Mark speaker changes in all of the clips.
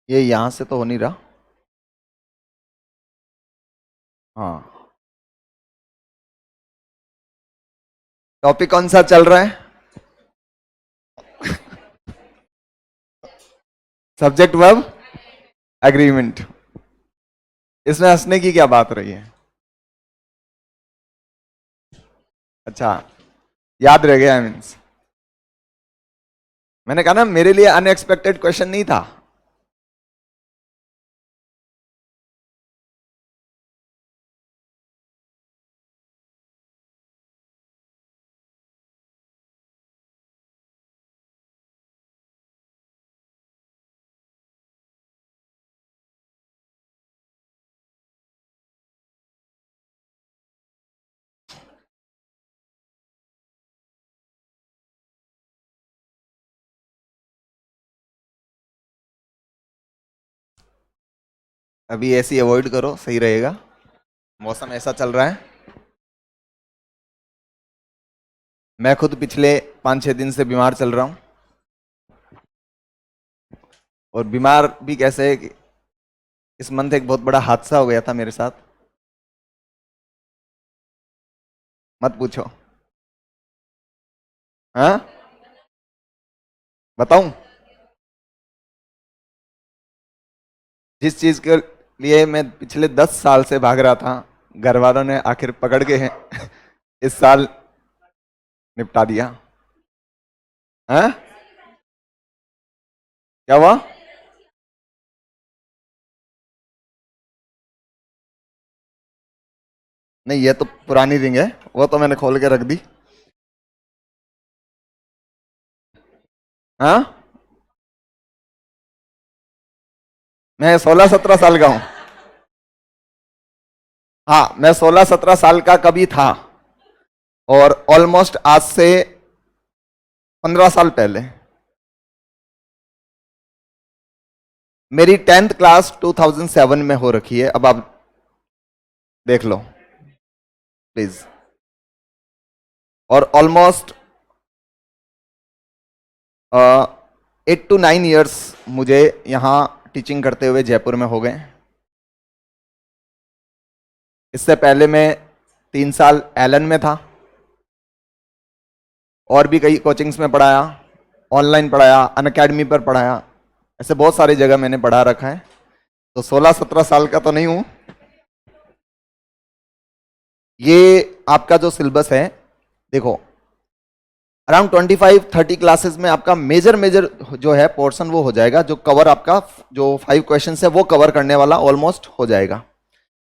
Speaker 1: ये यहां से तो हो नहीं रहा। हाँ, टॉपिक कौन सा चल रहा है? Subject verb agreement. इसमें हंसने की क्या बात रही है? अच्छा, याद रह गया मीन्स। मैंने कहा ना, मेरे लिए अनएक्सपेक्टेड क्वेश्चन नहीं था। अभी ऐसी अवॉइड करो, सही रहेगा। मौसम ऐसा चल रहा है। मैं खुद पिछले 5-6 दिन से बीमार चल रहा हूं। और बीमार भी कैसे है कि इस मंथ एक बहुत बड़ा हादसा हो गया था मेरे साथ। मत पूछो। हाँ, बताऊं? जिस चीज के लिए मैं पिछले 10 साल से भाग रहा था, घर वालों ने आखिर पकड़ के हैं इस साल निपटा दिया। हाँ, क्या हुआ? नहीं, ये तो पुरानी रिंग है, वो तो मैंने खोल के रख दी। हाँ, मैं 16-17 साल का हूं। हाँ, मैं 16-17 साल का कभी था। और ऑलमोस्ट आज से 15 साल पहले मेरी 10th क्लास 2007 में हो रखी है। अब आप देख लो प्लीज। और ऑलमोस्ट 8 to 9 years मुझे यहाँ टीचिंग करते हुए जयपुर में हो गए। इससे पहले मैं 3 साल एलन में था, और भी कई कोचिंग्स में पढ़ाया, ऑनलाइन पढ़ाया, अनअकैडमी पर पढ़ाया। ऐसे बहुत सारी जगह मैंने पढ़ा रखा है। तो 16-17 साल का तो नहीं हूं। ये आपका जो सिलेबस है, देखो, अराउंड 25-30 क्लासेस में आपका मेजर मेजर जो है पोर्शन वो हो जाएगा, जो कवर आपका जो 5 क्वेश्चन है वो कवर करने वाला ऑलमोस्ट हो जाएगा।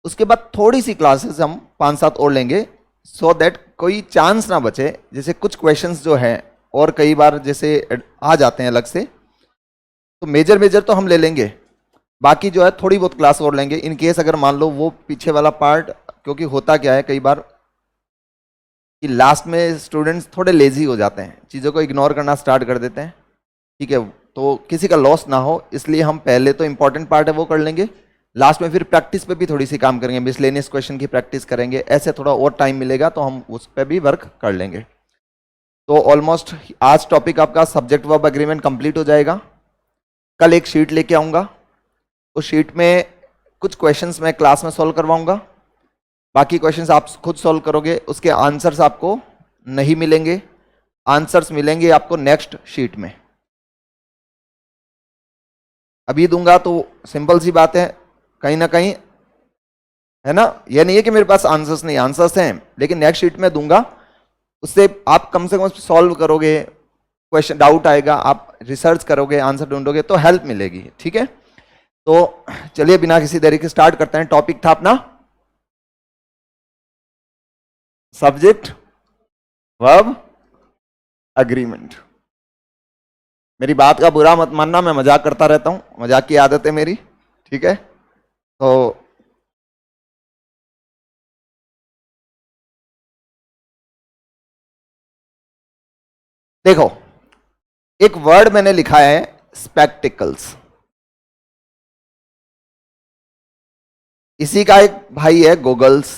Speaker 1: उसके बाद थोड़ी सी क्लासेस हम 5-7 और लेंगे, सो दैट कोई चांस ना बचे। जैसे कुछ क्वेश्चंस जो है और कई बार जैसे आ जाते हैं अलग से, तो मेजर मेजर तो हम ले लेंगे, बाकी जो है थोड़ी बहुत क्लास और लेंगे इन केस अगर मान लो वो पीछे वाला पार्ट। क्योंकि होता क्या है कई बार कि लास्ट में स्टूडेंट्स थोड़े लेजी हो जाते हैं, चीज़ों को इग्नोर करना स्टार्ट कर देते हैं। ठीक है, तो किसी का लॉस ना हो इसलिए हम पहले तो इंपॉर्टेंट पार्ट है वो कर लेंगे, लास्ट में फिर प्रैक्टिस पे भी थोड़ी सी काम करेंगे, मिसलेनियस क्वेश्चन की प्रैक्टिस करेंगे। ऐसे थोड़ा और टाइम मिलेगा तो हम उस पर भी वर्क कर लेंगे। तो ऑलमोस्ट आज टॉपिक आपका सब्जेक्ट वर्ब एग्रीमेंट कंप्लीट हो जाएगा। कल एक शीट लेके आऊंगा, उस शीट में कुछ क्वेश्चंस मैं क्लास में सॉल्व करवाऊंगा, बाकी क्वेश्चंस आप खुद सॉल्व करोगे। उसके आंसर्स आपको नहीं मिलेंगे, आंसर्स मिलेंगे आपको नेक्स्ट शीट में। अभी दूंगा तो सिंपल सी बात है, कहीं ना कहीं, है ना, यह नहीं है कि मेरे पास आंसर्स नहीं, आंसर्स हैं, लेकिन नेक्स्ट शीट में दूंगा। उससे आप कम से कम सॉल्व करोगे, क्वेश्चन डाउट आएगा, आप रिसर्च करोगे, आंसर ढूंढोगे तो हेल्प मिलेगी। ठीक है, तो चलिए बिना किसी देरी के स्टार्ट करते हैं। टॉपिक था अपना सब्जेक्ट वर्ब एग्रीमेंट। मेरी बात का बुरा मत मानना, मैं मजाक करता रहता हूं, मजाक की आदत है मेरी। ठीक है, तो देखो, एक वर्ड मैंने लिखा है स्पेक्टिकल्स। इसी का एक भाई है गोगल्स,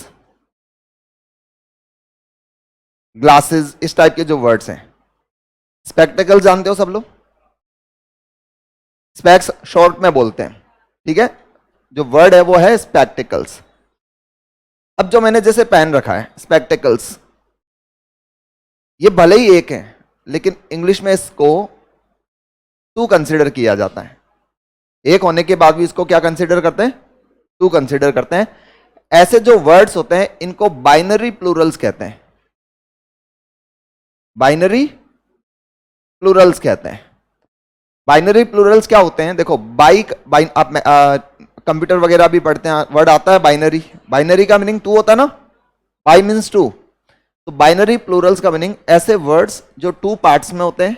Speaker 1: ग्लासेस, इस टाइप के जो वर्ड्स हैं। स्पेक्टिकल जानते हो सब लोग? स्पेक्स शॉर्ट में बोलते हैं, ठीक है। जो वर्ड है वो है स्पेक्टिकल्स। अब जो मैंने जैसे पहन रखा है स्पेक्टिकल्स, ये भले ही एक है लेकिन इंग्लिश में इसको टू कंसिडर किया जाता है। एक होने के बाद भी इसको क्या कंसिडर करते हैं? टू कंसिडर करते हैं। ऐसे जो वर्ड्स होते हैं इनको बाइनरी प्लूरल्स कहते हैं, बाइनरी प्लूरल्स कहते हैं। बाइनरी प्लूरल्स क्या होते हैं? देखो बाइक, आप कंप्यूटर वगैरह भी पढ़ते हैं, वर्ड आता है बाइनरी। बाइनरी का मीनिंग टू होता है ना, बाई मीन्स टू। तो बाइनरी प्लूरल्स का मीनिंग ऐसे वर्ड्स जो टू पार्ट्स में होते हैं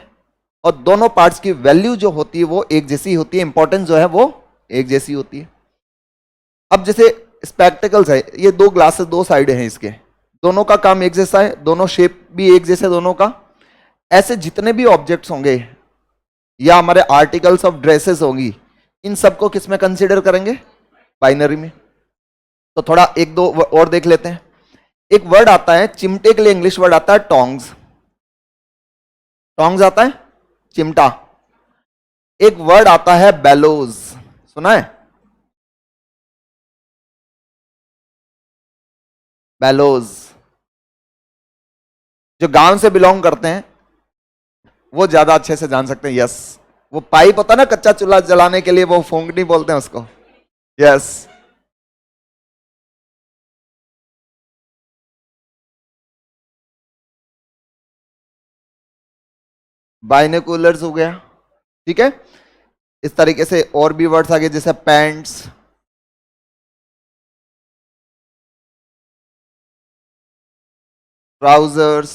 Speaker 1: और दोनों पार्ट्स की वैल्यू जो होती है वो एक जैसी होती है, इंपॉर्टेंस जो है वो एक जैसी होती है। अब जैसे स्पेक्टिकल्स है, ये दो ग्लासेस, दो साइड हैं इसके, दोनों का काम एक जैसा है, दोनों शेप भी एक जैसे दोनों का। ऐसे जितने भी ऑब्जेक्ट्स होंगे या हमारे आर्टिकल्स ऑफ ड्रेसेस होंगी, इन सबको किस में कंसीडर करेंगे? बाइनरी में। तो थोड़ा एक दो और देख लेते हैं। एक वर्ड आता है चिमटे के लिए, इंग्लिश वर्ड आता है टोंग्स। टोंग्स आता है चिमटा। एक वर्ड आता है बेलोज, सुना है? बेलोज। जो गांव से बिलोंग करते हैं वो ज्यादा अच्छे से जान सकते हैं। यस, वो पाइप होता है ना कच्चा चूल्हा जलाने के लिए, वो फोंगनी बोलते हैं उसको। यस। बाइनोकुलर्स हो गया, ठीक है। इस तरीके से और भी वर्ड्स आगे, जैसे पैंट्स, ट्राउजर्स,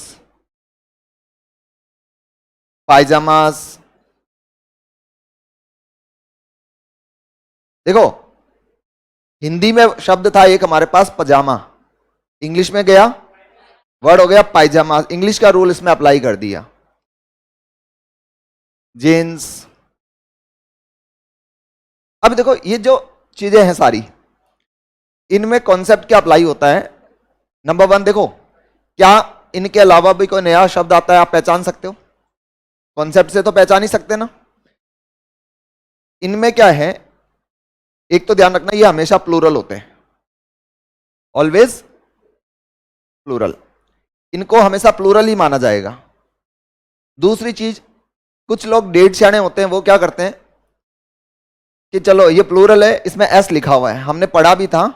Speaker 1: पायजामास। देखो हिंदी में शब्द था एक हमारे पास पजामा, इंग्लिश में गया वर्ड हो गया पायजामा। इंग्लिश का रूल इसमें अप्लाई कर दिया। जींस। अब देखो ये जो चीजें हैं सारी, इनमें कॉन्सेप्ट क्या अप्लाई होता है? नंबर वन, देखो क्या इनके अलावा भी कोई नया शब्द आता है आप पहचान सकते हो? कॉन्सेप्ट से तो पहचान ही सकते ना। इनमें क्या है, एक तो ध्यान रखना ये हमेशा प्लूरल होते हैं, ऑलवेज प्लूरल। इनको हमेशा प्लूरल ही माना जाएगा। दूसरी चीज, कुछ लोग डेढ़ सियाने होते हैं, वो क्या करते हैं कि चलो ये प्लूरल है, इसमें एस लिखा हुआ है। हमने पढ़ा भी था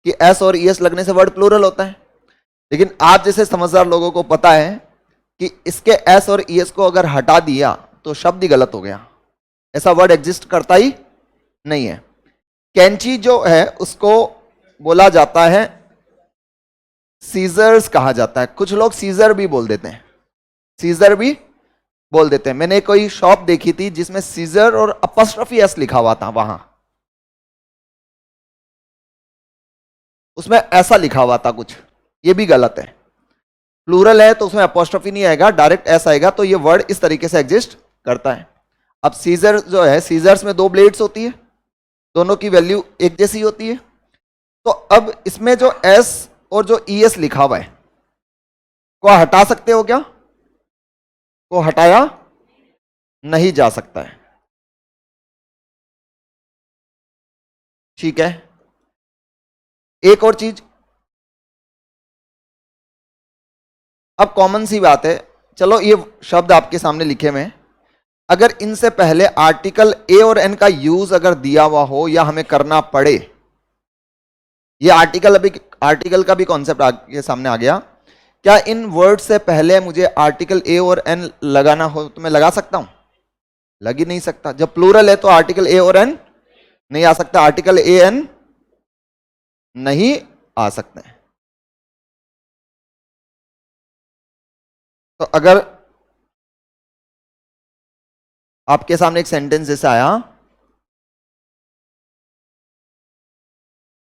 Speaker 1: कि एस और ईएस लगने से वर्ड प्लूरल होता है, लेकिन आप जैसे समझदार लोगों को पता है कि इसके एस और ईएस को अगर हटा दिया तो शब्द ही गलत हो गया। ऐसा वर्ड एग्जिस्ट करता ही नहीं है। कैंची जो है उसको बोला जाता है सीजर्स कहा जाता है। कुछ लोग सीजर भी बोल देते हैं, सीजर भी बोल देते हैं। मैंने कोई शॉप देखी थी जिसमें सीजर और अपॉस्ट्रोफी एस लिखा हुआ था, वहां उसमें ऐसा लिखा हुआ था कुछ, ये भी गलत है। प्लूरल है तो उसमें अपॉस्ट्रोफी नहीं आएगा, डायरेक्ट एस आएगा, तो ये वर्ड इस तरीके से एग्जिस्ट करता है। अब सीजर जो है, सीजर्स में दो ब्लेड्स होती है, दोनों की वैल्यू एक जैसी होती है। तो अब इसमें जो एस और जो ई एस लिखा हुआ है को हटा सकते हो क्या? को हटाया नहीं जा सकता है, ठीक है। एक और चीज, अब कॉमन सी बात है, चलो ये शब्द आपके सामने लिखे हुए हैं, अगर इनसे पहले आर्टिकल ए और एन का यूज अगर दिया हुआ हो या हमें करना पड़े, ये आर्टिकल, अभी आर्टिकल का भी कॉन्सेप्ट आपके सामने आ गया। क्या इन वर्ड से पहले मुझे आर्टिकल ए और एन लगाना हो तो मैं लगा सकता हूं? लग ही नहीं सकता। जब प्लूरल है तो आर्टिकल ए और एन नहीं आ सकता, आर्टिकल ए एन नहीं आ सकते हैं। तो अगर आपके सामने एक सेंटेंस जैसे आया,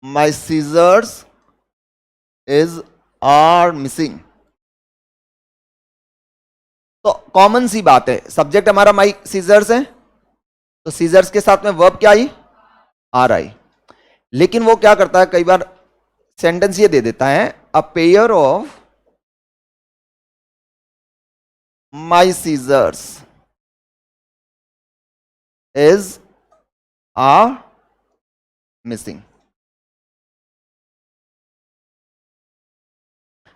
Speaker 1: माई सीजर्स इज आर मिसिंग, तो कॉमन सी बात है, सब्जेक्ट हमारा माई सीजर्स है, तो सीजर्स के साथ में वर्ब क्या आई? आर आई। लेकिन वो क्या करता है, कई बार सेंटेंस ये दे देता है, a pair of my scissors is are missing.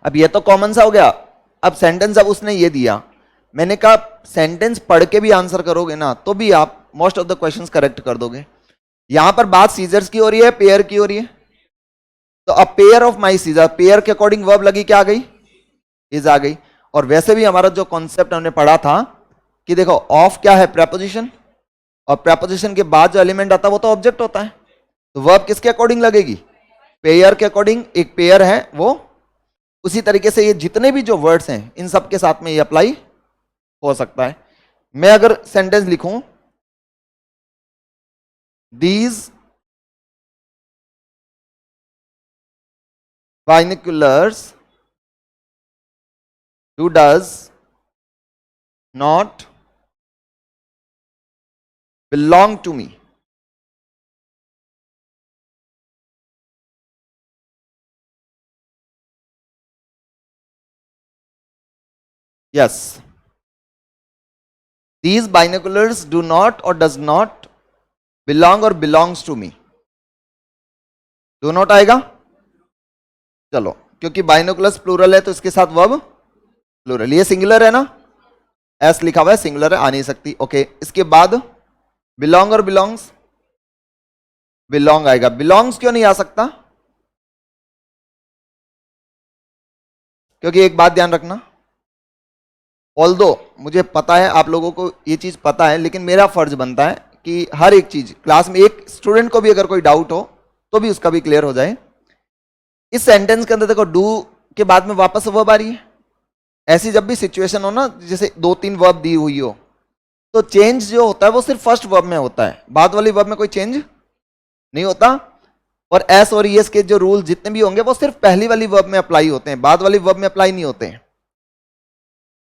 Speaker 1: अब ये तो कॉमन सा हो गया। अब सेंटेंस अब उसने ये दिया, मैंने कहा सेंटेंस पढ़ के भी आंसर करोगे ना तो भी आप most of the questions correct कर दोगे। यहां पर बात सीजर्स की हो रही है, पेयर की हो रही है। तो अब pair of my scissor, pair के अकॉर्डिंग वर्ब लगी, क्या आ गई? इज आ गई। और वैसे भी हमारा जो कॉन्सेप्ट हमने पढ़ा था कि देखो ऑफ क्या है? प्रेपोजिशन, और प्रेपोजिशन के बाद जो एलिमेंट आता है वो तो ऑब्जेक्ट होता है। तो वर्ब किसके अकॉर्डिंग लगेगी? पेयर के अकॉर्डिंग। एक पेयर है वो, उसी तरीके से ये जितने भी जो वर्ड्स हैं इन सब के साथ में ये अप्लाई हो सकता है। मैं अगर सेंटेंस लिखूं, these binoculars do does not belong to me. Yes, these binoculars do not or does not belong or belongs to me। do not आएगा, चलो, क्योंकि बाइनोकुलर्स प्लूरल है तो इसके साथ वर्ब प्लूरल। ये सिंगुलर है ना, एस लिखा हुआ है, सिंगुलर है, आ नहीं सकती। ओके, इसके बाद बिलोंग और बिलोंग्स, बिलोंग आएगा। बिलोंग्स क्यों नहीं आ सकता? क्योंकि एक बात ध्यान रखना, ऑल्दो मुझे पता है आप लोगों को ये चीज पता है, लेकिन मेरा फर्ज बनता है कि हर एक चीज क्लास में एक स्टूडेंट को भी अगर कोई डाउट हो तो भी उसका भी क्लियर हो जाए। इस सेंटेंस के अंदर देखो डू के बाद में वापस वर्ब आ रही है। ऐसी जब भी सिचुएशन हो ना, जैसे 2-3 वर्ब दी हुई हो, तो चेंज जो होता है वो सिर्फ फर्स्ट वर्ब में होता है, बाद वाली वर्ब में कोई चेंज नहीं होता। और एस और ईएस के जो रूल जितने भी होंगे वो सिर्फ पहली वाली वर्ब में अप्लाई होते हैं, बाद वाली वर्ब में अप्लाई नहीं होते हैं।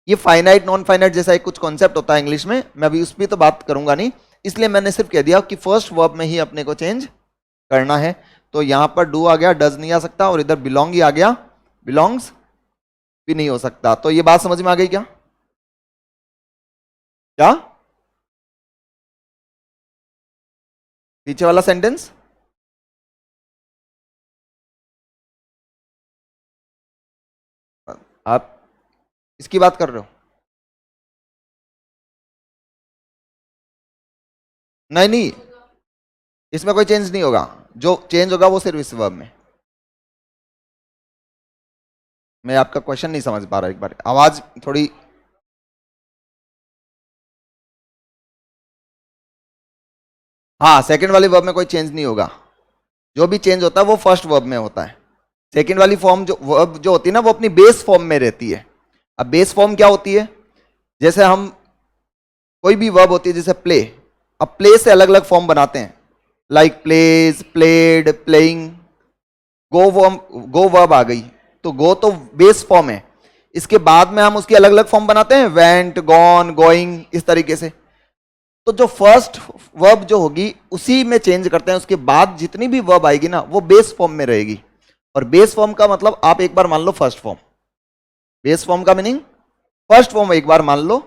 Speaker 1: ये फाइनाइट नॉन फाइनाइट जैसा एक कुछ कॉन्सेप्ट होता है इंग्लिश में, मैं अभी उस पर तो बात करूंगा नहीं, इसलिए मैंने सिर्फ कह दिया कि फर्स्ट वर्ब में ही अपने को चेंज करना है। तो यहां पर डू आ गया, डज नहीं आ सकता, और इधर बिलोंग ही आ गया, बिलोंग्स भी नहीं हो सकता। तो ये बात समझ में आ गई क्या? क्या पीछे वाला सेंटेंस? आप इसकी बात कर रहे हो? नहीं नहीं, इसमें कोई चेंज नहीं होगा, जो चेंज होगा वो सिर्फ इस वर्ब में। मैं आपका क्वेश्चन नहीं समझ पा रहा, एक बार आवाज थोड़ी। हाँ, सेकंड वाली वर्ब में कोई चेंज नहीं होगा, जो भी चेंज होता है वो फर्स्ट वर्ब में होता है। सेकंड वाली फॉर्म जो वर्ब जो होती है ना, वो अपनी बेस फॉर्म में रहती है। अब बेस फॉर्म क्या होती है? जैसे हम कोई भी वर्ब होती है, जैसे प्ले, अब प्ले से अलग अलग फॉर्म बनाते हैं, लाइक प्लेज, प्लेड, प्लेइंग। गो वर्ब आ गई, तो गो तो बेस फॉर्म है, इसके बाद में हम उसकी अलग अलग फॉर्म बनाते हैं, वेंट, गॉन, गोइंग, इस तरीके से। तो जो फर्स्ट वर्ब जो होगी उसी में चेंज करते हैं, उसके बाद जितनी भी वर्ब आएगी ना वो बेस फॉर्म में रहेगी। और बेस फॉर्म का मतलब आप एक बार मान लो फर्स्ट फॉर्म, बेस फॉर्म का मीनिंग फर्स्ट फॉर्म एक बार मान लो।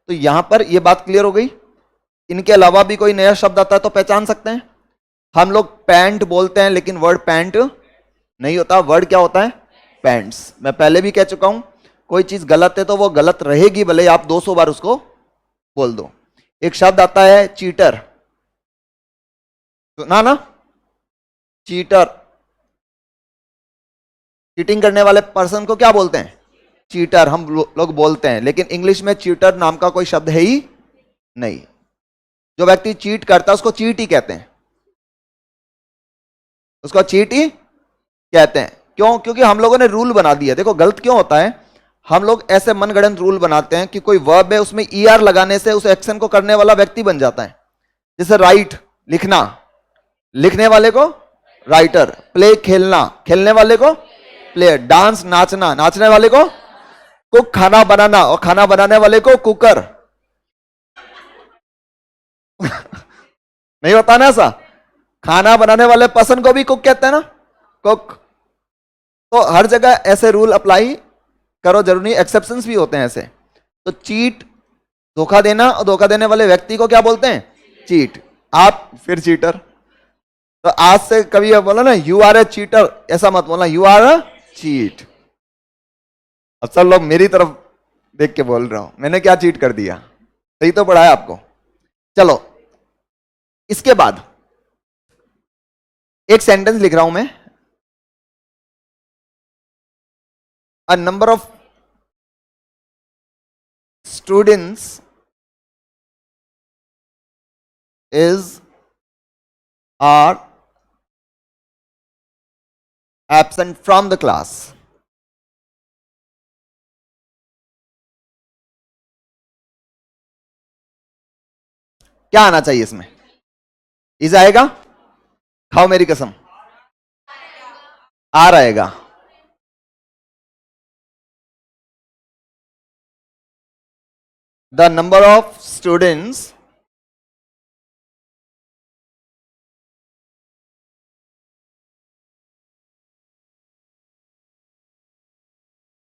Speaker 1: तो यहां पर ये बात क्लियर हो गई। इनके अलावा भी कोई नया शब्द आता है तो पहचान सकते हैं। हम लोग पैंट बोलते हैं लेकिन वर्ड पैंट नहीं होता, वर्ड क्या होता है? पैंट्स। मैं पहले भी कह चुका हूं, कोई चीज गलत है तो वो गलत रहेगी, भले आप 200 बार उसको बोल दो। एक शब्द आता है चीटर, तो ना चीटर, चीटिंग करने वाले पर्सन को क्या बोलते हैं? चीटर हम लोग बोलते हैं, लेकिन इंग्लिश में चीटर नाम का कोई शब्द है ही नहीं। जो व्यक्ति चीट करता है उसको चीट ही कहते हैं, उसको चीट ही कहते हैं। क्यों? क्योंकि हम लोगों ने रूल बना दिया। देखो गलत क्यों होता है, हम लोग ऐसे मनगढ़ंत रूल बनाते हैं कि कोई वर्ब है उसमें ईआर लगाने से उस एक्शन को करने वाला व्यक्ति बन जाता है। जैसे राइट लिखना, लिखने वाले को राइटर, प्ले खेलना, खेलने वाले को प्लेयर, डांस नाचना, नाचने वाले को कुक, खाना बनाना, और खाना बनाने वाले को कुकर। नहीं होता ना ऐसा? खाना बनाने वाले पर्सन को भी कुक कहते हैं ना, कुक। तो हर जगह ऐसे रूल अप्लाई करो, जरूरी नहीं, एक्सेप्शंस भी होते हैं ऐसे। तो चीट धोखा देना, और धोखा देने वाले व्यक्ति को क्या बोलते हैं? चीट। आप फिर चीटर। तो आज से कभी आप बोला ना यू आर ए चीटर, ऐसा मत बोलना, यू आर अ चीट। अब सब लोग मेरी तरफ देख के बोल रहा हूं, मैंने क्या चीट कर दिया? सही तो पढ़ा है आपको। चलो इसके बाद एक सेंटेंस लिख रहा हूं मैं। A number of students is are absent from the class. क्या आना चाहिए इसमें? इज आएगा? खाओ मेरी कसम, आर आएगा। The number of students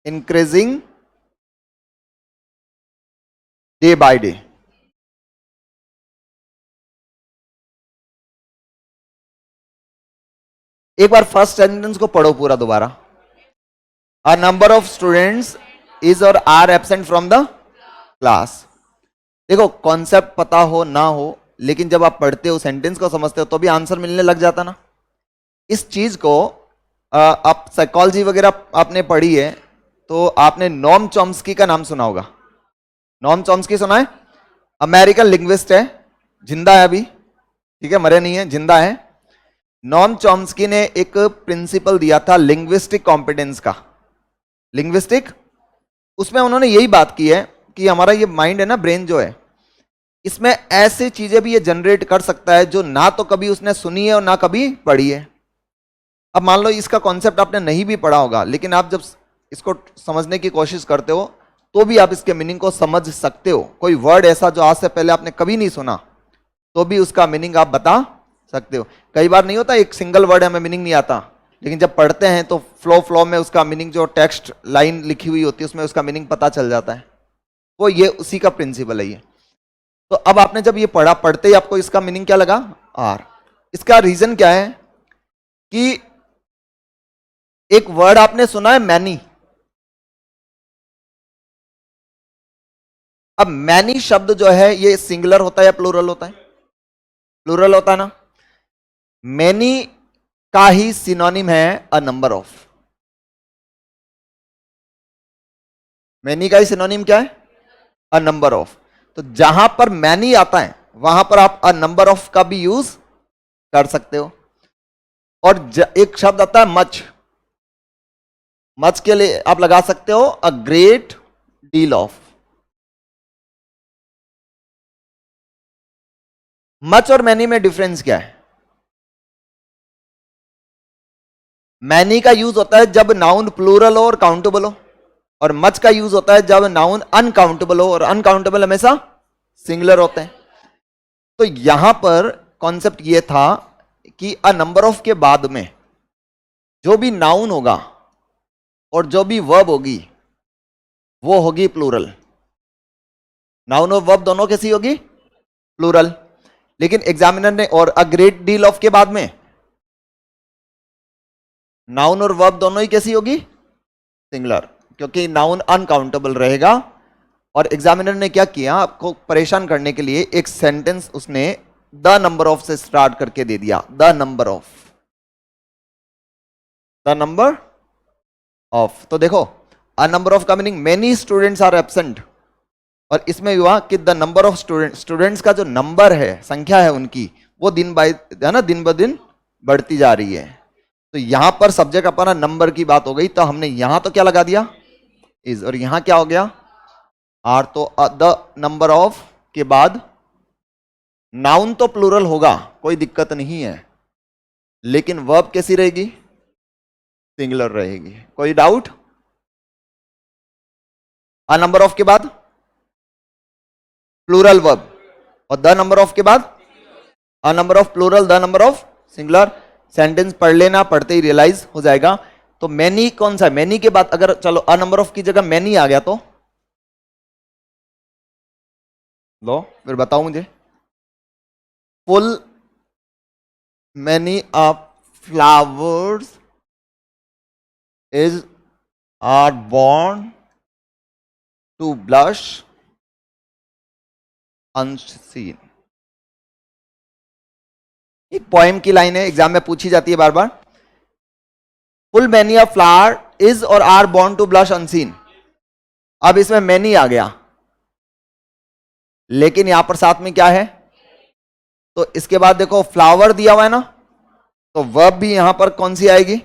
Speaker 1: increasing day by day। एक बार फर्स्ट सेंटेंस को पढ़ो पूरा दोबारा। A number of students is और are absent from the class. देखो कॉन्सेप्ट पता हो ना हो, लेकिन जब आप पढ़ते हो सेंटेंस को समझते हो तो भी आंसर मिलने लग जाता ना। इस चीज को आप साइकोलॉजी वगैरह आपने पढ़ी है तो आपने नॉम चॉम्स्की का नाम सुना होगा। नॉम चॉम्स्की सुना है? अमेरिकन लिंग्विस्ट है, जिंदा है अभी, ठीक है, मरे नहीं है, जिंदा है। नॉम चॉम्स्की ने एक प्रिंसिपल दिया था लिंग्विस्टिक कॉम्पिटेंस का। लिंग्विस्टिक, उसमें उन्होंने यही बात की है कि हमारा ये माइंड है ना, ब्रेन जो है, इसमें ऐसी चीजें भी ये जनरेट कर सकता है जो ना तो कभी उसने सुनी है और ना कभी पढ़ी है। अब मान लो इसका कॉन्सेप्ट आपने नहीं भी पढ़ा होगा, लेकिन आप जब इसको समझने की कोशिश करते हो तो भी आप इसके मीनिंग को समझ सकते हो। कोई वर्ड ऐसा जो आज से पहले आपने कभी नहीं सुना तो भी उसका मीनिंग आप बता सकते हो। कई बार नहीं होता एक सिंगल वर्ड हमें मीनिंग नहीं आता, लेकिन जब पढ़ते हैं तो फ्लो में उसका मीनिंग, जो टेक्स्ट लाइन लिखी हुई होती है उसमें उसका मीनिंग पता चल जाता है। वो ये उसी का प्रिंसिपल है ये। तो अब आपने जब ये पढ़ा, पढ़ते ही आपको इसका मीनिंग क्या लगा? आर। इसका रीजन क्या है कि एक वर्ड आपने सुना है मैनी। अब मैनी शब्द जो है ये सिंगुलर होता है या प्लूरल होता है? प्लूरल होता है ना। मैनी का ही सिनोनिम है अ नंबर ऑफ। मैनी का ही सिनोनिम क्या है? अ नंबर ऑफ। तो जहां पर मैनी आता है वहां पर आप अ नंबर ऑफ का भी यूज कर सकते हो। और एक शब्द आता है मच। मच के लिए आप लगा सकते हो a great deal of. Much और मैनी में डिफरेंस क्या है? मैनी का यूज होता है जब नाउन प्लूरल हो और काउंटेबल हो, और मच का यूज होता है जब नाउन अनकाउंटेबल हो, और अनकाउंटेबल हमेशा सिंगुलर होते हैं। तो यहां पर कॉन्सेप्ट यह था कि अ नंबर ऑफ के बाद में जो भी नाउन होगा और जो भी वर्ब होगी वो होगी प्लूरल। नाउन और वर्ब दोनों कैसी होगी? प्लूरल। लेकिन एग्जामिनर ने, और अ ग्रेट डील ऑफ के बाद में नाउन और वर्ब दोनों ही कैसी होगी? सिंगुलर, क्योंकि नाउन अनकाउंटेबल रहेगा। और एग्जामिनर ने क्या किया, आपको परेशान करने के लिए एक सेंटेंस उसने द नंबर ऑफ से स्टार्ट करके दे दिया। The number of, the number of. तो देखो अ नंबर ऑफ का meaning many students are absent, और इसमें हुआ कि द नंबर ऑफ स्टूडेंट्स का जो नंबर है, संख्या है उनकी, वो दिन बाय, है ना, दिन ब दिन बढ़ती जा रही है। तो यहां पर सब्जेक्ट अपना नंबर की बात हो गई, तो हमने यहां तो क्या लगा दिया? इज। और यहां क्या हो गया? आर। तो द नंबर ऑफ के बाद नाउन तो प्लूरल होगा, कोई दिक्कत नहीं है, लेकिन वर्ब कैसी रहेगी? सिंगुलर रहेगी। कोई डाउट? अ नंबर ऑफ के बाद प्लूरल वर्ब, और द नंबर ऑफ के बाद a number of plural, the number of singular. Sentence पढ़ लेना, पढ़ते ही रियलाइज हो जाएगा। तो मैनी कौन सा है? मैनी के बाद अगर चलो अ नंबर ऑफ की जगह मैनी आ गया तो लो, फिर बताओ मुझे। full many of flowers is are born to blush unseen। एक पोएम की लाइन है, एग्जाम में पूछी जाती है बार बार। Full many of flower is और are born to blush unseen. अब इसमें मैनी आ गया, लेकिन यहां पर साथ में क्या है, तो इसके बाद देखो फ्लावर दिया हुआ है ना, तो वर्ब भी यहां पर कौन सी आएगी,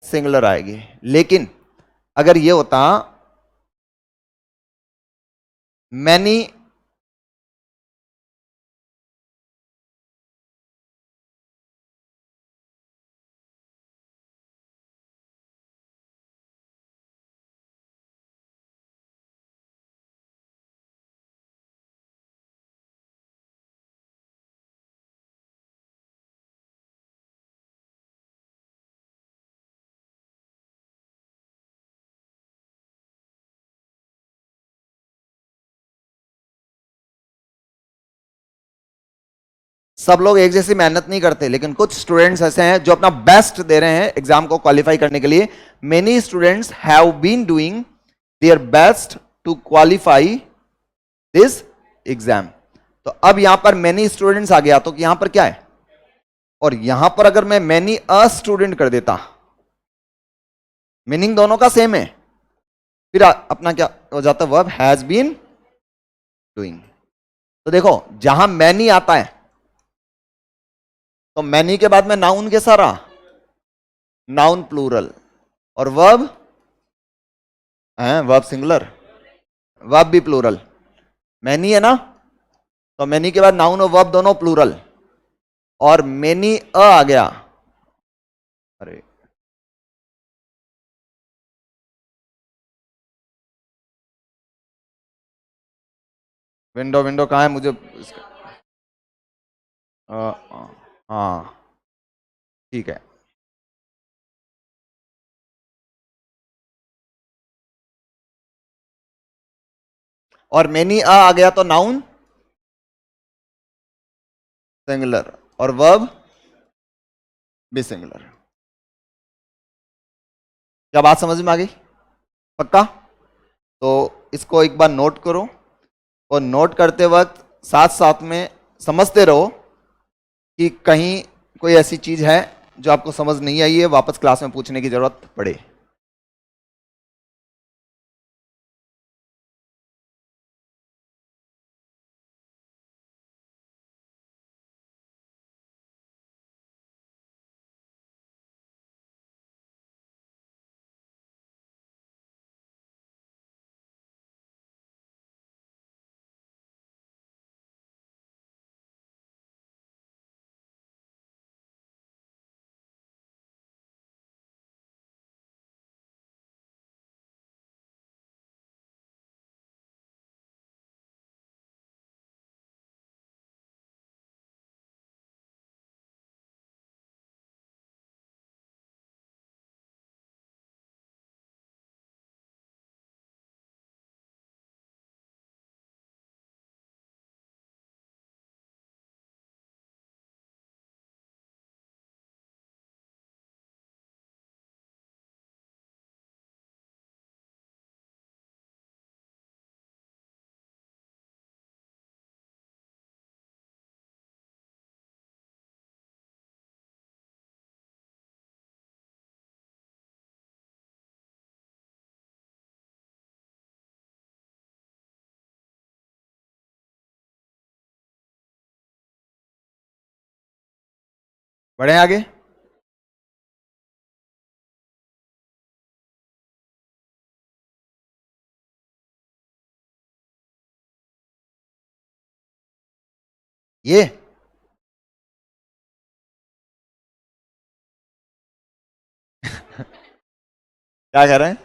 Speaker 1: सिंगुलर आएगी। लेकिन अगर ये होता मैनी सब लोग एक जैसी मेहनत नहीं करते, लेकिन कुछ स्टूडेंट्स ऐसे हैं जो अपना बेस्ट दे रहे हैं एग्जाम को क्वालिफाई करने के लिए। Many students have been doing their best to qualify this exam. तो अब यहां पर मेनी स्टूडेंट्स आ गया, तो यहां पर क्या है, और यहां पर अगर मैं मेनी अ स्टूडेंट कर देता, मीनिंग दोनों का सेम है, फिर अपना क्या हो जाता, वर्ब हैज बीन डूइंग। तो देखो जहां मैनी आता है, तो मैनी के बाद में नाउन के सारा, नाउन प्लूरल, और वर्ब है, वर्ब सिंगुलर, वर्ब भी प्लूरल। मैनी है ना, तो मैनी के बाद नाउन और वर्ब दोनों प्लूरल, और मैनी अ आ गया। अरे विंडो विंडो कहाँ है मुझे हाँ ठीक है। और मैनी आ गया तो नाउन सिंगुलर और वर्ब भी सिंगुलर। क्या बात समझ में आ गई, पक्का? तो इसको एक बार नोट करो, और नोट करते वक्त साथ साथ में समझते रहो कि कहीं कोई ऐसी चीज है जो आपको समझ नहीं आई है, वापस क्लास में पूछने की जरूरत पड़े। बढ़े आगे। ये क्या कह रहे हैं,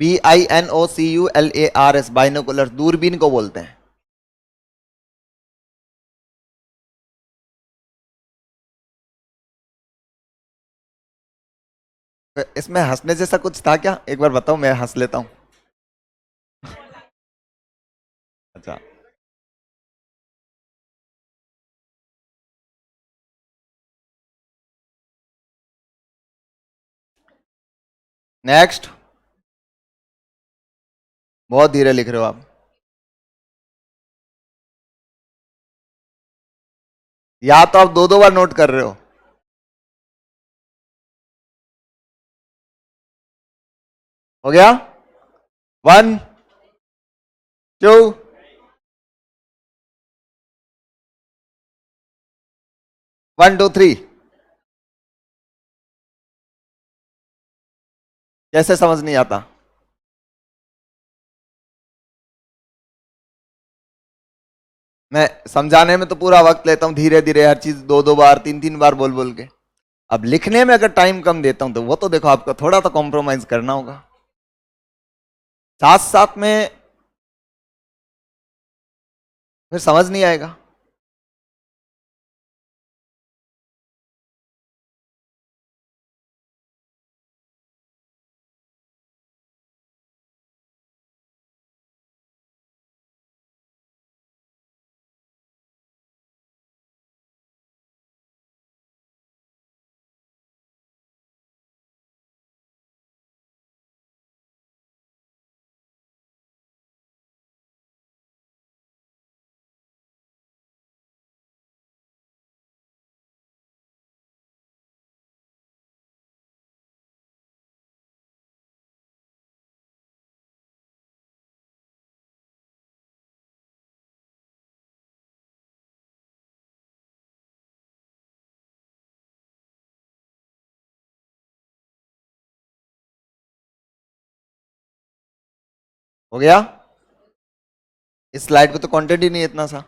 Speaker 1: BINOCULARS, बाइनोकुलर, दूरबीन को बोलते हैं। इसमें हंसने जैसा कुछ था क्या, एक बार बताओ, मैं हंस लेता हूं। अच्छा, नेक्स्ट। बहुत धीरे लिख रहे हो आप, या तो आप दो दो बार नोट कर रहे हो। हो गया, 1 2 1 2 3। कैसे समझ नहीं आता? मैं समझाने में तो पूरा वक्त लेता हूं, धीरे धीरे हर चीज दो दो बार तीन तीन बार बोल बोल के। अब लिखने में अगर टाइम कम देता हूं तो वो तो देखो, आपको थोड़ा तो कॉम्प्रोमाइज करना होगा। साथ साथ में फिर समझ नहीं आएगा। हो गया, इस स्लाइड पे तो कंटेंट ही नहीं है इतना सा।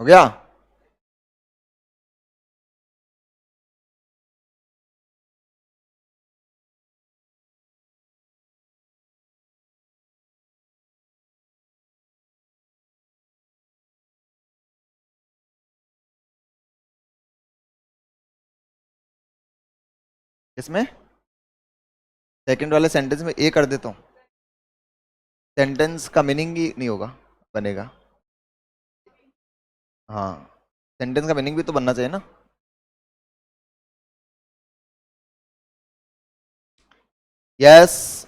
Speaker 1: हो गया, इसमें सेकंड वाले सेंटेंस में ए कर देता हूं, सेंटेंस का मीनिंग ही नहीं होगा, बनेगा। हाँ, सेंटेंस का मीनिंग भी तो बनना चाहिए ना। यस।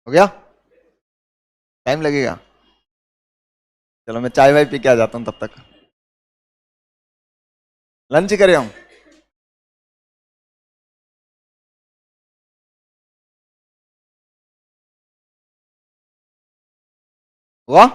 Speaker 1: हो गया, टाइम लगेगा। चलो मैं चाय वाय पी के आ जाता हूँ तब तक। लंच ही करें हम। हुआ?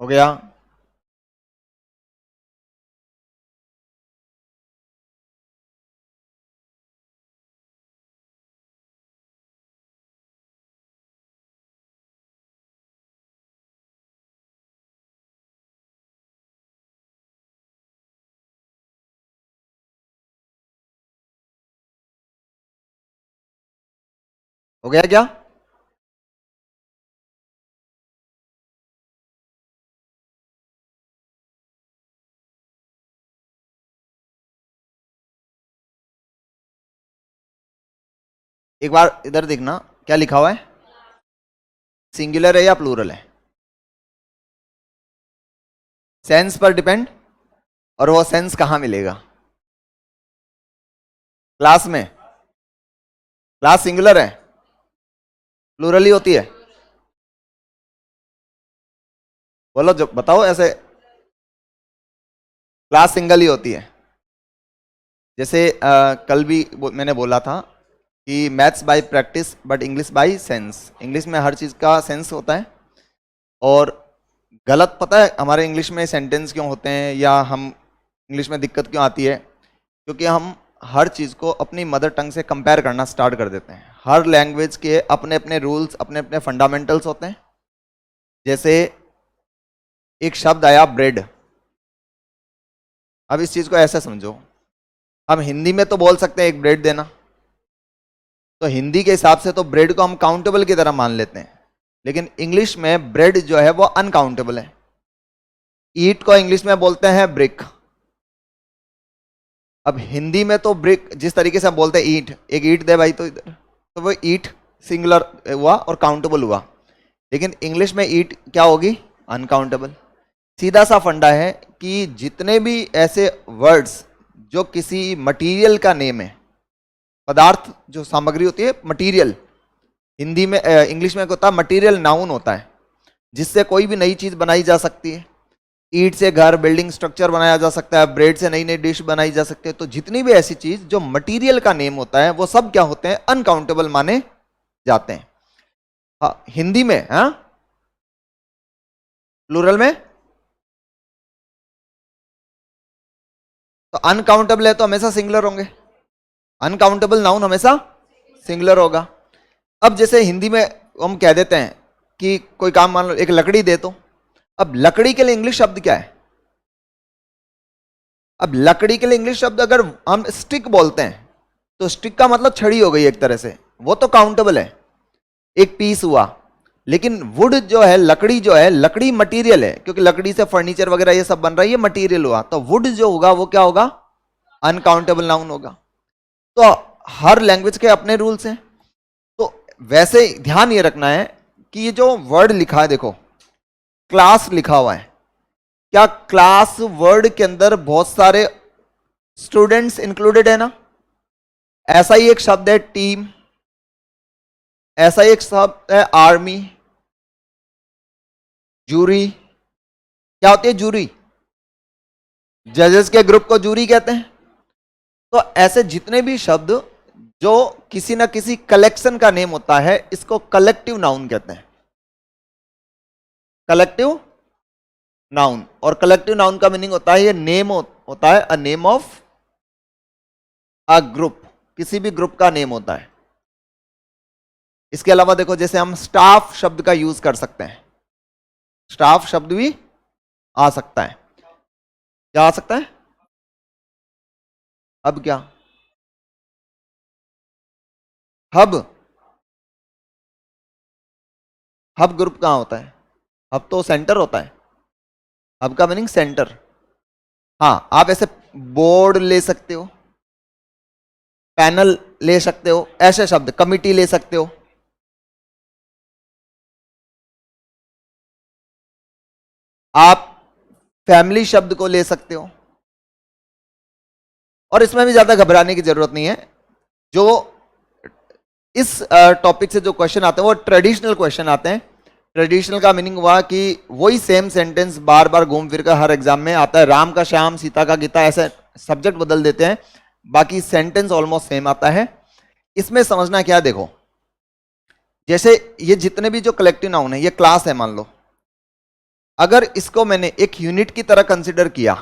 Speaker 1: हो गया? हो गया क्या? एक बार इधर देखना, क्या लिखा हुआ है? सिंगुलर है या प्लूरल है? सेंस पर डिपेंड। और वो सेंस कहां मिलेगा? क्लास में? क्लास सिंगुलर है, प्लूरल ही होती है? बोलो, जो बताओ ऐसे। क्लास सिंगल ही होती है। जैसे कल भी मैंने बोला था कि maths by practice but English by sense. English में हर चीज का सेंस होता है। और गलत पता है हमारे इंग्लिश में सेंटेंस क्यों होते हैं, या हम इंग्लिश में दिक्कत क्यों आती है? क्योंकि हम हर चीज को अपनी मदर टंग से कंपेयर करना स्टार्ट कर देते हैं। हर लैंग्वेज के अपने अपने रूल्स, अपने अपने फंडामेंटल्स होते हैं। जैसे एक शब्द आया ब्रेड। अब इस चीज को ऐसे समझो, हम हिंदी में तो बोल सकते हैं एक ब्रेड देना, तो हिंदी के हिसाब से तो ब्रेड को हम काउंटेबल की तरह मान लेते हैं। लेकिन इंग्लिश में ब्रेड जो है वो अनकाउंटेबल है। ईट को इंग्लिश में बोलते हैं ब्रिक। अब हिंदी में तो ब्रिक जिस तरीके से हम बोलते हैं ईट, एक ईट दे भाई, तो इधर तो वो ईट सिंगुलर हुआ और काउंटेबल हुआ। लेकिन इंग्लिश में ईट क्या होगी? अनकाउंटेबल। सीधा सा फंडा है कि जितने भी ऐसे वर्ड्स जो किसी मटेरियल का नेम है, पदार्थ जो सामग्री होती है मटेरियल, हिंदी में इंग्लिश में क्या होता है? मटेरियल नाउन होता है, जिससे कोई भी नई चीज बनाई जा सकती है। ईट से घर, बिल्डिंग, स्ट्रक्चर बनाया जा सकता है, ब्रेड से नई नई डिश बनाई जा सकती है। तो जितनी भी ऐसी चीज जो मटेरियल का नेम होता है वो सब क्या होते हैं? अनकाउंटेबल माने जाते हैं। हाँ, हिंदी में, हाँ, प्लूरल में तो अनकाउंटेबल है तो हमेशा सिंगुलर होंगे। अनकाउंटेबल नाउन हमेशा सिंगुलर होगा। अब जैसे हिंदी में हम कह देते हैं कि कोई काम, मान लो एक लकड़ी दे, तो अब लकड़ी के लिए इंग्लिश शब्द क्या है? अब लकड़ी के लिए इंग्लिश शब्द अगर हम स्टिक बोलते हैं तो स्टिक का मतलब छड़ी हो गई एक तरह से, वो तो काउंटेबल है, एक पीस हुआ। लेकिन वुड जो है, लकड़ी जो है, लकड़ी मटेरियल है, क्योंकि लकड़ी से फर्नीचर वगैरह ये सब बन रहा है, ये मटेरियल हुआ। तो वुड जो होगा वो क्या होगा? अनकाउंटेबल नाउन होगा। तो हर लैंग्वेज के अपने रूल्स हैं। तो वैसे ध्यान ये रखना है कि ये जो वर्ड लिखा है, देखो क्लास लिखा हुआ है, क्या क्लास वर्ड के अंदर बहुत सारे स्टूडेंट्स इंक्लूडेड है ना? ऐसा ही एक शब्द है टीम, ऐसा ही एक शब्द है आर्मी, जूरी। क्या होती है जूरी? जजेस के ग्रुप को जूरी कहते हैं। तो ऐसे जितने भी शब्द जो किसी ना किसी कलेक्शन का नेम होता है, इसको कलेक्टिव नाउन कहते हैं, कलेक्टिव नाउन। और कलेक्टिव नाउन का मीनिंग होता है, ये नेम होता है, a name of a group, किसी भी ग्रुप का नेम होता है। इसके अलावा देखो, जैसे हम स्टाफ शब्द का यूज कर सकते हैं, स्टाफ शब्द भी आ सकता है। क्या आ सकता है? अब क्या? हब। हब ग्रुप कहां होता है? हब तो सेंटर होता है। हब का मीनिंग सेंटर। हाँ, आप ऐसे बोर्ड ले सकते हो, पैनल ले सकते हो, ऐसे शब्द, कमिटी ले सकते हो। आप फैमिली शब्द को ले सकते हो। और इसमें भी ज्यादा घबराने की जरूरत नहीं है। जो इस टॉपिक से जो क्वेश्चन आते हैं वो ट्रेडिशनल क्वेश्चन आते हैं। ट्रेडिशनल का मीनिंग हुआ कि वही सेम सेंटेंस बार बार घूम फिर कर हर एग्जाम में आता है। राम का श्याम, सीता का गीता, ऐसे सब्जेक्ट बदल देते हैं, बाकी सेंटेंस ऑलमोस्ट सेम आता है। इसमें समझना क्या है, देखो जैसे ये जितने भी जो कलेक्टिव नाउन है, ये क्लास है मान लो। अगर इसको मैंने एक यूनिट की तरह कंसिडर किया,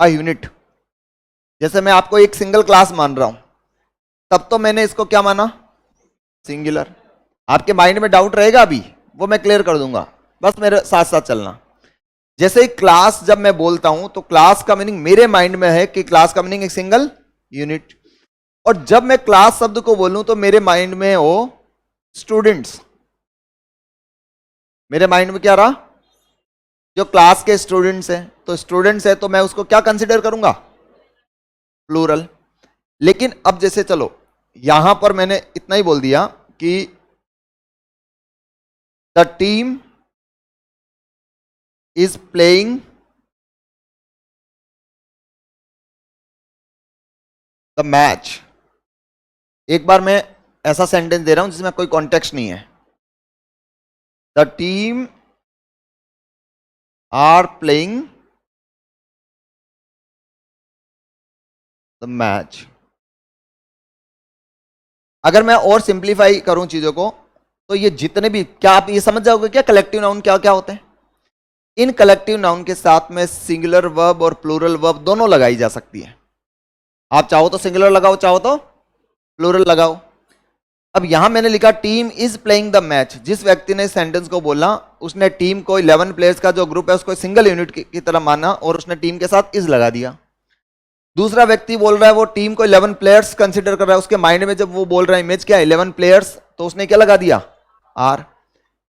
Speaker 1: अ यूनिट, जैसे मैं आपको एक सिंगल क्लास मान रहा हूं, तब तो मैंने इसको क्या माना? सिंगुलर। आपके माइंड में डाउट रहेगा अभी, वो मैं क्लियर कर दूंगा, बस मेरे साथ साथ चलना। जैसे ही क्लास जब मैं बोलता हूं तो क्लास का मीनिंग मेरे माइंड में है कि क्लास का मीनिंग एक सिंगल यूनिट। और जब मैं क्लास शब्द को बोलूं तो मेरे माइंड में हो स्टूडेंट्स। मेरे माइंड में क्या रहा? जो क्लास के स्टूडेंट्स हैं, तो स्टूडेंट्स है तो मैं उसको क्या कंसिडर करूंगा? प्लूरल। लेकिन अब जैसे चलो यहां पर मैंने इतना ही बोल दिया कि the team is playing the match. एक बार मैं ऐसा सेंटेंस दे रहा हूं जिसमें कोई कॉन्टेक्स्ट नहीं है। The team are playing the match. अगर मैं और सिंप्लीफाई करूं चीजों को, तो ये जितने भी, क्या आप ये समझ जाओगे क्या कलेक्टिव नाउन क्या क्या होते हैं? इन कलेक्टिव नाउन के साथ में सिंगुलर वर्ब और प्लूरल वर्ब दोनों लगाई जा सकती है। आप चाहो तो सिंगुलर लगाओ, चाहो तो प्लूरल लगाओ। अब यहां मैंने लिखा team is playing the match. जिस व्यक्ति ने सेंटेंस को बोला, उसने टीम को 11 प्लेयर्स का जो ग्रुप है उसको सिंगल यूनिट की तरह माना और उसने टीम के साथ इज लगा दिया। दूसरा व्यक्ति बोल रहा है वो टीम को 11 प्लेयर्स कंसिडर कर रहा है, उसके माइंड में जब वो बोल रहा है इमेज क्या है 11 प्लेयर्स, तो उसने क्या लगा दिया? आर।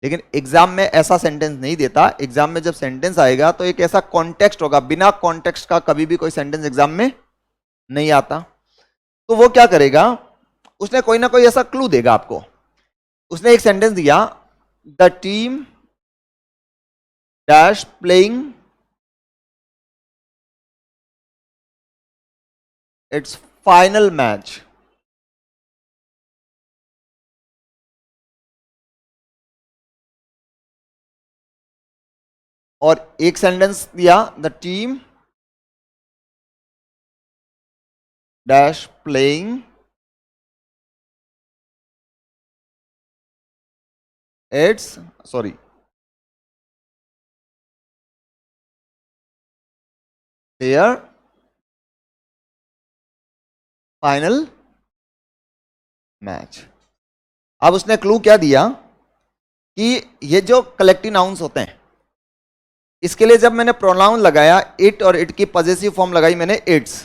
Speaker 1: लेकिन एग्जाम में ऐसा सेंटेंस नहीं देता। एग्जाम में जब सेंटेंस आएगा तो एक ऐसा कॉन्टेक्स्ट होगा, बिना कॉन्टेक्स्ट का कभी भी कोई सेंटेंस एग्जाम में नहीं आता। तो वो क्या करेगा, उसने कोई ना कोई ऐसा क्लू देगा आपको। उसने एक सेंटेंस दिया, the team dash playing its final match. और एक सेंटेंस दिया, the team dash playing it's, sorry, there final match. अब उसने क्लू क्या दिया कि ये जो कलेक्टिव नाउन्स होते हैं, इसके लिए जब मैंने प्रोनाउन लगाया इट और इट की पॉजेसिव फॉर्म लगाई मैंने इट्स,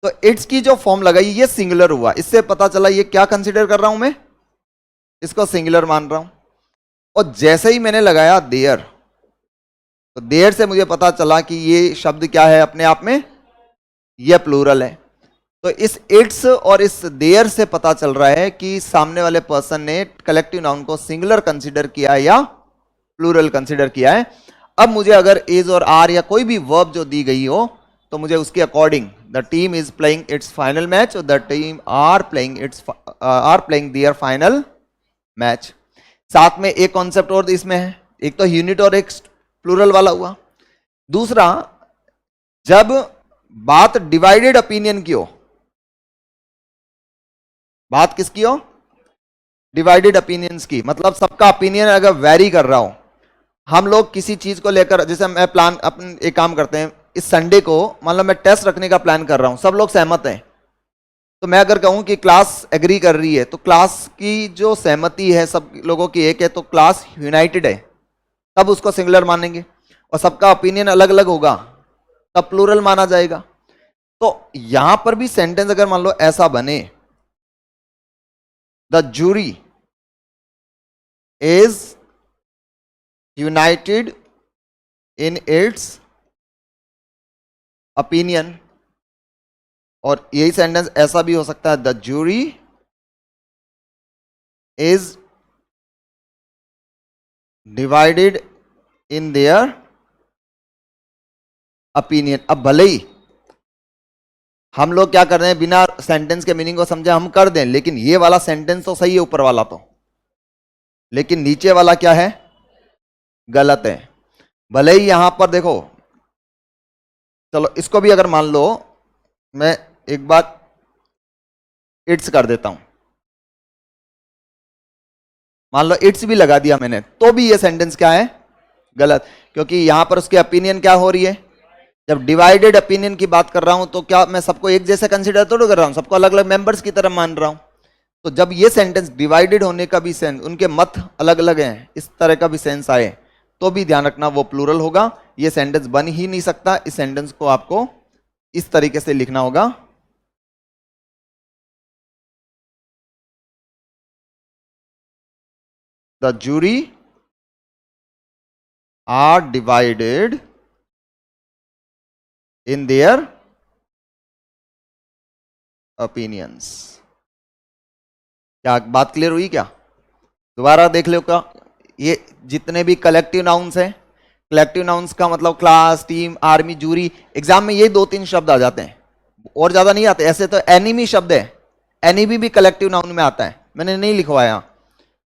Speaker 1: तो इट्स की जो फॉर्म लगाई ये सिंगुलर हुआ, इससे पता चला ये क्या कंसीडर कर रहा हूं मैं, इसको सिंगुलर मान रहा हूं। और जैसे ही मैंने लगाया देयर, तो देयर से मुझे पता चला कि ये शब्द क्या है अपने आप में, ये प्लूरल है। तो इस इट्स और इस देयर से पता चल रहा है कि सामने वाले पर्सन ने कलेक्टिव नाउन को सिंगुलर कंसीडर किया है या प्लूरल कंसीडर किया है। अब मुझे अगर इज और आर या कोई भी वर्ब जो दी गई हो, तो मुझे उसके according the team is playing its final match और the team are playing their final match. साथ में एक कॉन्सेप्ट और इसमें है, एक तो यूनिट और एक प्लूरल वाला हुआ। दूसरा, जब बात डिवाइडेड ओपिनियन की हो, बात किसकी हो, डिवाइडेड ओपिनियंस की, मतलब सबका ओपिनियन अगर वेरी कर रहा हो, हम लोग किसी चीज को लेकर, जैसे मैं प्लान अपन एक काम करते हैं, इस संडे को मान लो मैं टेस्ट रखने का प्लान कर रहा हूं, सब लोग सहमत हैं, तो मैं अगर कहूं कि क्लास एग्री कर रही है, तो क्लास की जो सहमति है सब लोगों की एक है, तो क्लास यूनाइटेड है, तब उसको सिंगुलर मानेंगे। और सबका ओपिनियन अलग अलग होगा, तब प्लूरल माना जाएगा। तो यहां पर भी सेंटेंस अगर मान लो ऐसा बने, the jury is united in its opinion, और यही सेंटेंस ऐसा भी हो सकता है, the jury is divided in their opinion. अब भले ही हम लोग क्या कर रहे हैं, बिना सेंटेंस के मीनिंग को समझे हम कर दें, लेकिन ये वाला सेंटेंस तो सही है ऊपर वाला तो, लेकिन नीचे वाला क्या है, गलत है। भले ही यहां पर देखो, चलो इसको भी अगर मान लो मैं एक बार इट्स कर देता हूं, मान लो इट्स भी लगा दिया मैंने, तो भी ये सेंटेंस क्या है, गलत, क्योंकि यहां पर उसके ओपिनियन क्या हो रही है, जब डिवाइडेड ओपिनियन की बात कर रहा हूं, तो क्या मैं सबको एक जैसे कंसीडर तो कर रहा हूं, सबको अलग अलग मेंबर्स की तरह मान रहा हूं। तो जब ये सेंटेंस डिवाइडेड होने का भी सेंस, उनके मत अलग अलग हैं, इस तरह का भी सेंस आए, तो भी ध्यान रखना वो प्लूरल होगा, ये सेंटेंस बन ही नहीं सकता। इस सेंटेंस को आपको इस तरीके से लिखना होगा, the jury are divided in their opinions. क्या बात क्लियर हुई क्या, दोबारा देख लो क्या, ये जितने भी कलेक्टिव नाउन्स हैं, कलेक्टिव नाउन्स का मतलब class, team, army, jury, exam में ये दो तीन शब्द आ जाते हैं, और ज्यादा नहीं आते। ऐसे तो एनिमी शब्द है, एनिमी भी कलेक्टिव नाउन में आता है, मैंने नहीं लिखवाया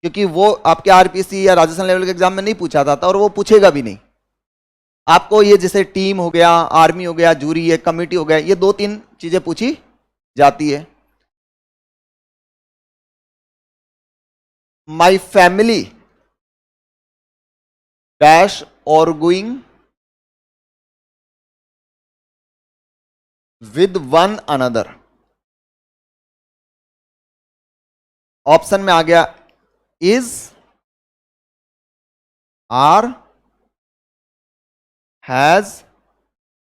Speaker 1: क्योंकि वो आपके आरपीसी या राजस्थान लेवल के एग्जाम में नहीं पूछा जाता और वो पूछेगा भी नहीं आपको। ये जैसे टीम हो गया, आर्मी हो गया, जूरी है, कमिटी हो गया, ये दो तीन चीजें पूछी जाती है। माई फैमिली डैश और going with one another, option में आ गया इज, आर, हैज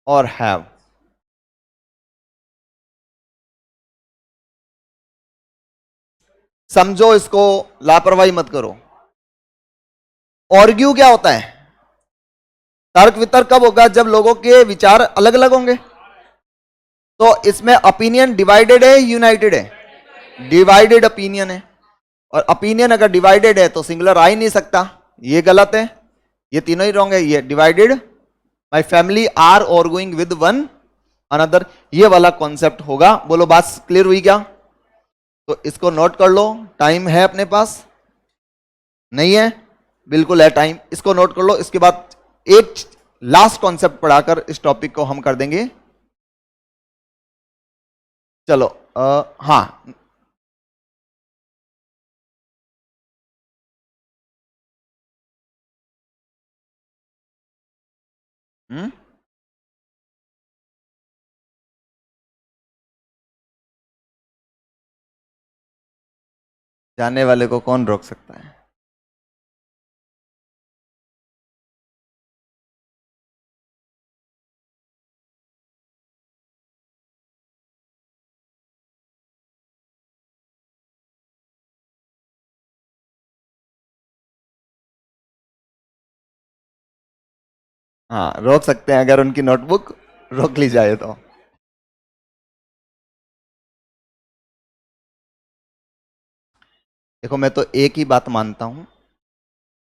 Speaker 1: और हैव। समझो इसको, लापरवाही मत करो। ऑर्ग्यू क्या होता है, तर्क वितर्क कब होगा, जब लोगों के विचार अलग अलग होंगे। तो इसमें ओपिनियन डिवाइडेड है, यूनाइटेड है, डिवाइडेड ओपिनियन है, और ओपिनियन अगर डिवाइडेड है तो सिंगुलर आ ही नहीं सकता, ये गलत है, ये तीनों ही रॉन्ग है। ये डिवाइडेड, माई फैमिली आर और गोइंग विद वन अनदर, ये वाला कॉन्सेप्ट होगा। बोलो बात क्लियर हुई क्या, तो इसको नोट कर लो, टाइम है अपने पास, नहीं है, बिल्कुल है टाइम, इसको नोट कर लो। इसके बाद एक लास्ट कॉन्सेप्ट पढ़ाकर इस टॉपिक को हम कर देंगे। चलो हाँ, हम्म, जाने वाले को कौन रोक सकता है। हाँ, रोक सकते हैं अगर उनकी नोटबुक रोक ली जाए तो। देखो, मैं तो एक ही बात मानता हूं,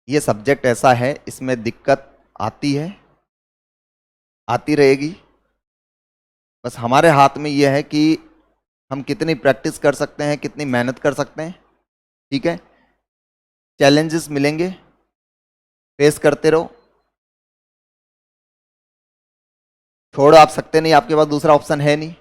Speaker 1: ये सब्जेक्ट ऐसा है, इसमें दिक्कत आती है, आती रहेगी। बस हमारे हाथ में ये है कि हम कितनी प्रैक्टिस कर सकते हैं, कितनी मेहनत कर सकते हैं। ठीक है, चैलेंजेस मिलेंगे, फेस करते रहो। छोड़ आप सकते नहीं, आपके पास दूसरा ऑप्शन है नहीं।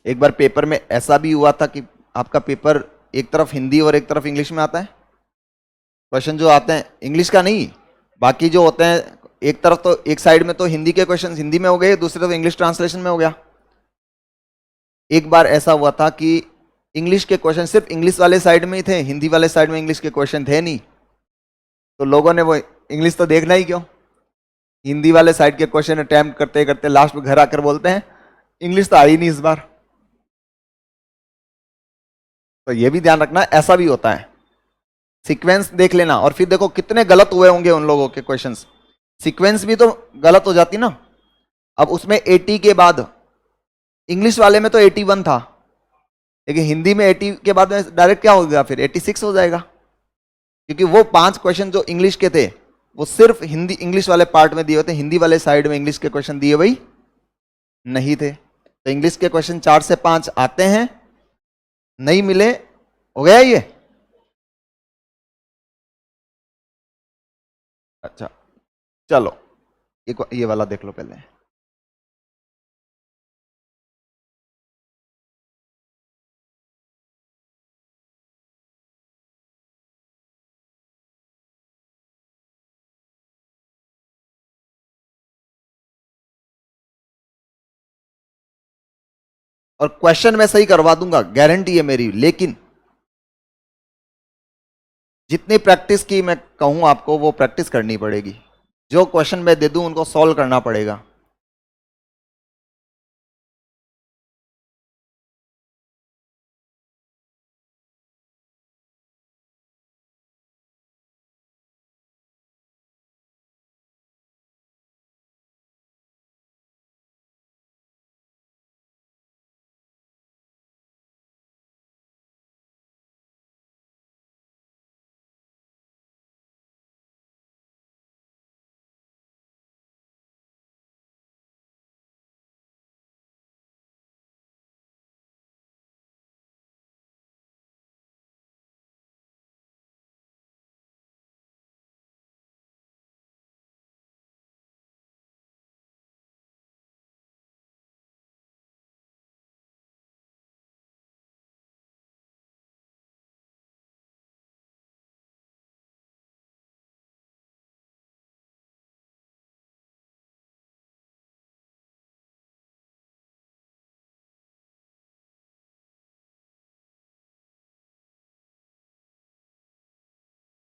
Speaker 1: एक बार पेपर में ऐसा भी हुआ था कि आपका पेपर एक तरफ हिंदी और एक तरफ इंग्लिश में आता है। क्वेश्चन जो आते हैं इंग्लिश का नहीं, बाकी जो होते हैं, एक तरफ तो एक साइड में तो हिंदी के क्वेश्चन हिंदी में हो गए, दूसरी तरफ इंग्लिश ट्रांसलेशन में हो गया। एक बार ऐसा हुआ था कि इंग्लिश के क्वेश्चन सिर्फ इंग्लिश वाले साइड में ही थे, हिंदी वाले साइड में इंग्लिश के क्वेश्चन थे नहीं। तो लोगों ने वो इंग्लिश तो देखना ही क्यों, हिंदी वाले साइड के क्वेश्चन अटेम्प्ट करते करते लास्ट में घर आकर बोलते हैं इंग्लिश तो आई नहीं इस बार। तो ये भी ध्यान रखना, ऐसा भी होता है। सीक्वेंस देख लेना, और फिर देखो कितने गलत हुए होंगे उन लोगों के क्वेश्चंस। सीक्वेंस भी तो गलत हो जाती ना। अब उसमें 80 के बाद, इंग्लिश वाले में तो 81 था, लेकिन हिंदी में 80 के बाद में डायरेक्ट क्या हो गया, फिर 86 हो जाएगा। क्योंकि वो 5 क्वेश्चन जो इंग्लिश के थे वो सिर्फ हिंदी इंग्लिश वाले पार्ट में दिए हुए थे, हिंदी वाले साइड में इंग्लिश के क्वेश्चन दिए भाई नहीं थे। तो इंग्लिश के क्वेश्चन 4 से 5 आते हैं, नहीं मिले, हो गया ये। अच्छा, चलो ये वाला देख लो पहले। और क्वेश्चन मैं सही करवा दूंगा, गारंटी है मेरी, लेकिन जितनी प्रैक्टिस की मैं कहूं आपको वो प्रैक्टिस करनी पड़ेगी। जो क्वेश्चन मैं दे दूं उनको सॉल्व करना पड़ेगा।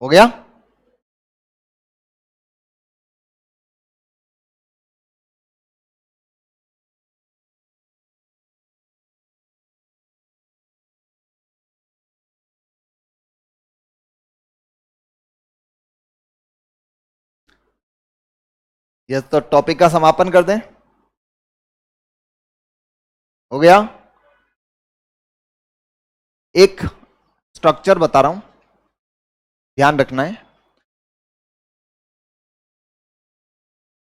Speaker 1: हो गया। ये तो टॉपिक का समापन कर दें। हो गया। एक स्ट्रक्चर बता रहा हूं, ध्यान रखना है।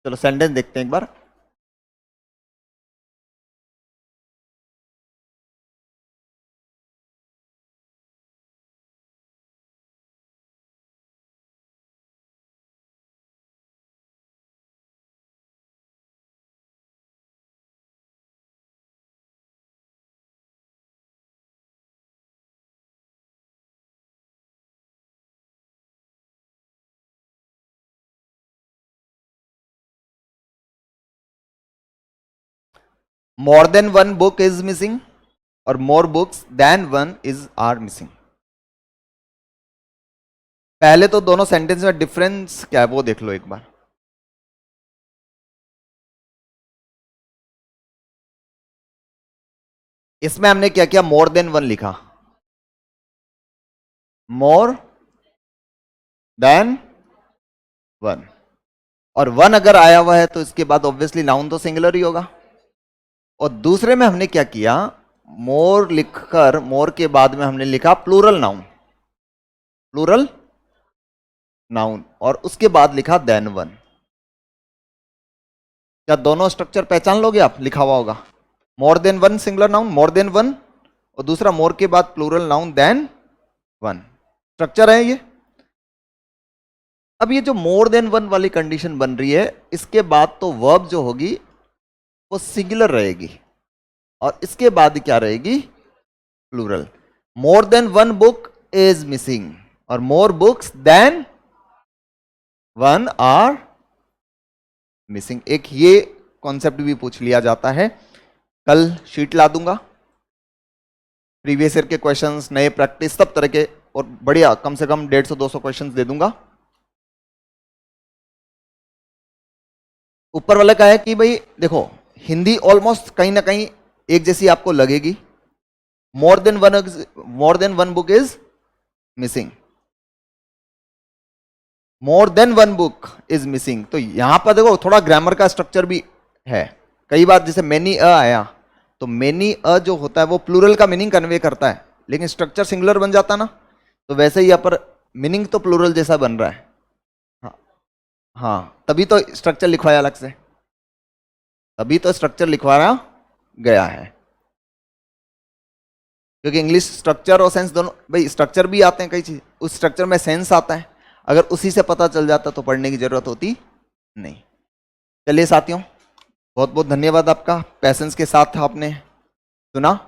Speaker 1: चलो सेंटेंस देखते हैं एक बार। More than one book is missing और more books than one is are missing. पहले तो दोनों सेंटेंस में डिफरेंस क्या है वो देख लो एक बार। इसमें हमने क्या किया, मोर देन वन लिखा, मोर देन वन, और वन अगर आया हुआ है तो इसके बाद ऑब्वियसली नाउन तो सिंगुलर ही होगा। और दूसरे में हमने क्या किया, मोर लिखकर मोर के बाद में हमने लिखा प्लूरल नाउन, प्लूरल नाउन, और उसके बाद लिखा देन वन। क्या दोनों स्ट्रक्चर पहचान लोगे आप, लिखा हुआ होगा more than one singular noun, more than one, और दूसरा मोर के बाद plural noun than one, structure है ये। अब ये जो मोर देन वन वाली कंडीशन बन रही है, इसके बाद तो वर्ब जो होगी वो सिंगुलर रहेगी, और इसके बाद क्या रहेगी, plural. More than one book is missing, और more books than one are missing. एक ये कॉन्सेप्ट भी पूछ लिया जाता है। कल शीट ला दूंगा, प्रीवियस ईयर के क्वेश्चंस, नए प्रैक्टिस, सब तरह के, और बढ़िया कम से कम 150-200 क्वेश्चंस दे दूंगा। ऊपर वाला का है कि भाई देखो, हिंदी ऑलमोस्ट कहीं ना कहीं एक जैसी आपको लगेगी। मोर than one book is missing, more than one book is missing. तो यहां पर देखो थोड़ा ग्रामर का स्ट्रक्चर भी है। कई बार जैसे मेनी अ आया, तो मेनी अ जो होता है वो प्लूरल का मीनिंग कन्वे करता है, लेकिन स्ट्रक्चर सिंगुलर बन जाता ना, तो वैसे ही यहाँ पर मीनिंग तो प्लूरल जैसा बन रहा है। हाँ, तभी तो स्ट्रक्चर लिखवाया अलग से, तभी तो स्ट्रक्चर लिखवाया गया है, क्योंकि इंग्लिश स्ट्रक्चर और सेंस दोनों, भाई स्ट्रक्चर भी आते हैं कई चीज, उस स्ट्रक्चर में सेंस आता है, अगर उसी से पता चल जाता तो पढ़ने की जरूरत होती नहीं। चलिए साथियों, बहुत बहुत धन्यवाद आपका, पैसेंस के साथ आपने सुना।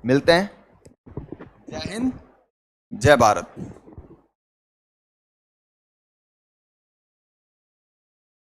Speaker 1: मिलते हैं। जय हिंद, जय भारत।